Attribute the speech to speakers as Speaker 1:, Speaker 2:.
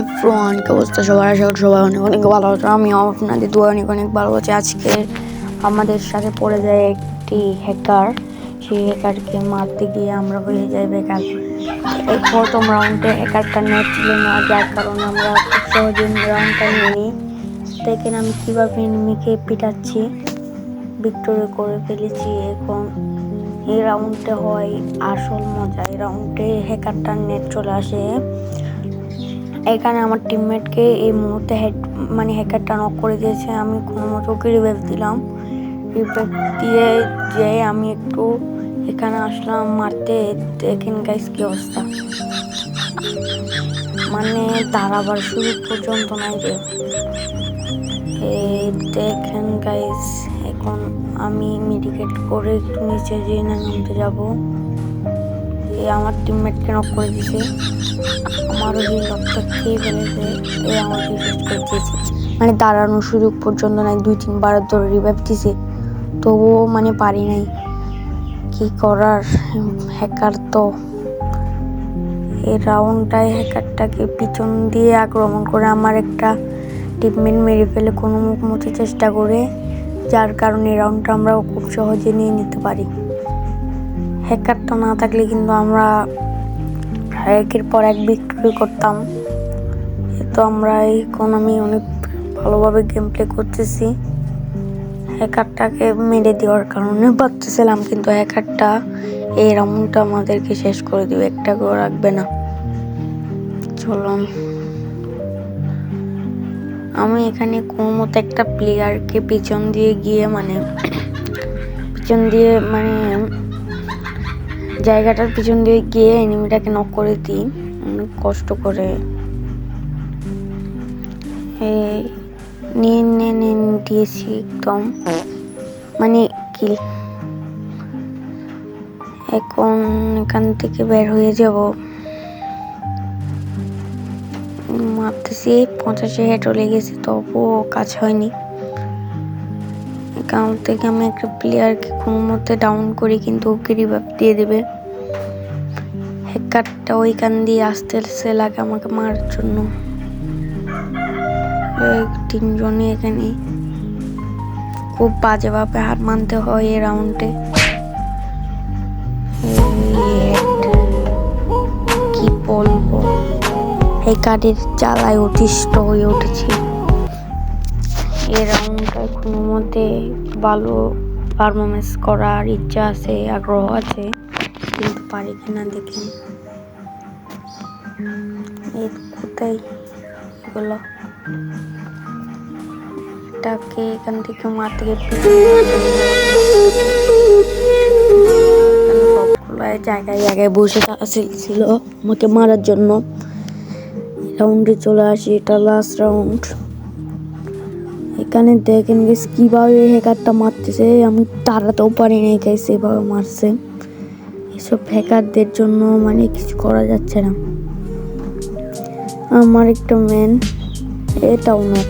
Speaker 1: Everyone, কি অবস্থা সবার? আশা করি সবাই অনেক অনেক ভালো আছে। আমিও আপনাদের দোয়া অনেক অনেক ভালো আছি। আজকে আমাদের সাথে পড়ে যায় একটি হ্যাকার। সেই হ্যাকারকে মারতে গিয়ে আমরা হয়ে যাই বেকার। এই প্রথম রাউন্ডে হ্যাকারটা নেট ছিল না, যার কারণে আমরা খুব সহজে রাউন্ডটা নিয়ে নিই। দেখেন আমি কীভাবে এনিমিকে পিটাচ্ছি, ভিক্টোরি করে ফেলেছি। এখন এই রাউন্ডে হয় আসল মজা। এই রাউন্ডে হ্যাকারটার নেট চলে আসে। এখানে আমার টিমমেটকে এই মুহূর্তে হ্যাকারটা নক করে দিয়েছে। আমি কোনো মতো ওকে রিভাইভ দিলাম। রিভাইভ দিয়ে যে আমি একটু এখানে আসলাম মারতে। দেখেন গাইস কি অবস্থা, মানে দাঁড়াবার সুযোগ পর্যন্ত নাই রে। দেখেন গাইস, এখন আমি মেডিকেট করে একটু নিচে যেয়ে নামতে যাবো। আমার টিমমেটকে নক করে দিছে, আমারও হিল রক্ত খেয়ে ফেলেছে। আমাকে শেষ করে দিয়েছে, মানে দাঁড়ানোর সুযোগ পর্যন্ত নাই। 2-3 বার ধরে রিভাইভ দিছে, তবুও মানে পারি নাই। কি করার, হ্যাকার তো। এই রাউন্ডটায় হ্যাকারটাকে পিছন দিয়ে আক্রমণ করে আমার একটা টিমমেট মেরে ফেলে কোনো মতো চেষ্টা করে, যার কারণে রাউন্ডটা আমরা খুব সহজে নিয়ে নিতে পারি। হ্যাকারটা না থাকলে কিন্তু আমরা একের পর এক ভিক্টোরি করতাম। তো আমরা আমি অনেক ভালোভাবে গেম প্লে করতেছি। হ্যাকারটাকে মেরে দেওয়ার কারণে বাঁচতেছিলাম, কিন্তু হ্যাকারটা এই রাউন্ডটা আমাদেরকে শেষ করে দিবে, একটা করে রাখবে না। চলুন, আমি এখানে কোনো মতো একটা প্লেয়ারকে পিছন দিয়ে জায়গাটার পিছন দিয়ে গিয়ে এনিমিটাকে নক করে দিই অনেক কষ্ট করে। নিয়ে দিয়েছি একদম, মানে কিল। এখন এখান থেকে বের হয়ে যাব। মারতেছি, 50 হেড লেগেছে, তবুও কাজ হয়নি। এখান থেকে আমি একটা প্লেয়ারকে কোনো মতে ডাউন করি, কিন্তু ওকে রিভাইভ দিয়ে দেবে। হ্যাকারটা ওইখান দিয়ে আসতে লাগে আমাকে মারার জন্য। 3জনই এখানে খুব বাজেভাবে হার মানতে হয় এই রাউন্ডে। কি বলবো, হ্যাকারের জ্বালায় অতিষ্ঠ হয়ে উঠেছি। এই রাউন্ডটায় কোনো মতে ভালো পারফরমেন্স করার ইচ্ছা আছে, আগ্রহ আছে, কিন্তু পারি কিনা দেখি। কোথায় এগুলো, এটাকে এখান থেকে মারতে গিয়ে সবগুলো জায়গায় বসে ছিল আমাকে মারার জন্য। রাউন্ডে চলে আসি, এটা লাস্ট রাউন্ড। এখানে দেখেন গেছে কিভাবে হ্যাকারটা মারতেছে, আমি তাড়াতেও পারি না। গাইস এভাবে মারছে, এসব হ্যাকারদের জন্য মানে কিছু করা যাচ্ছে না। আমার একটা ম্যান, এটাও না।